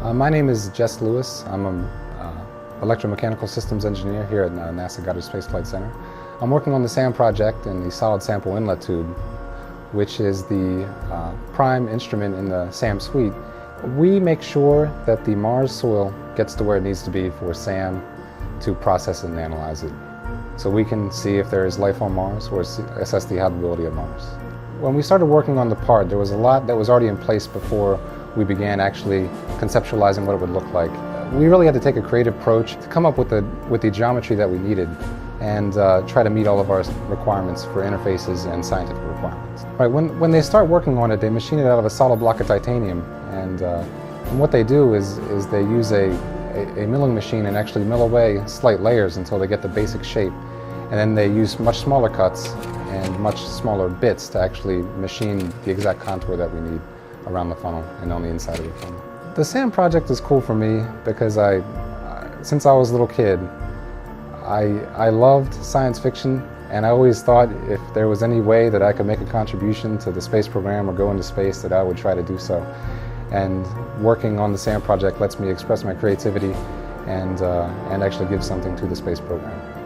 My name is Jess Lewis. I'm an electromechanical systems engineer here at NASA Goddard Space Flight Center. I'm working on the SAM project in the solid sample inlet tube, which is the prime instrument in the SAM suite. We make sure that the Mars soil gets to where it needs to be for SAM to process it and analyze it. So we can see if there is life on Mars or assess the habitability of Mars. When we started working on the part, there was a lot that was already in place before we began actually conceptualizing what it would look like. We really had to take a creative approach to come up with the geometry that we needed and try to meet all of our requirements for interfaces and scientific requirements. Right, when they start working on it, they machine it out of a solid block of titanium, and what they do is they use a milling machine and actually mill away slight layers until they get the basic shape, and then they use much smaller cuts and much smaller bits to actually machine the exact contour that we need around the funnel and on the inside of the funnel. The SAM project is cool for me because since I was a little kid, I loved science fiction, and I always thought if there was any way that I could make a contribution to the space program or go into space, that I would try to do so. And working on the SAM project lets me express my creativity and actually give something to the space program.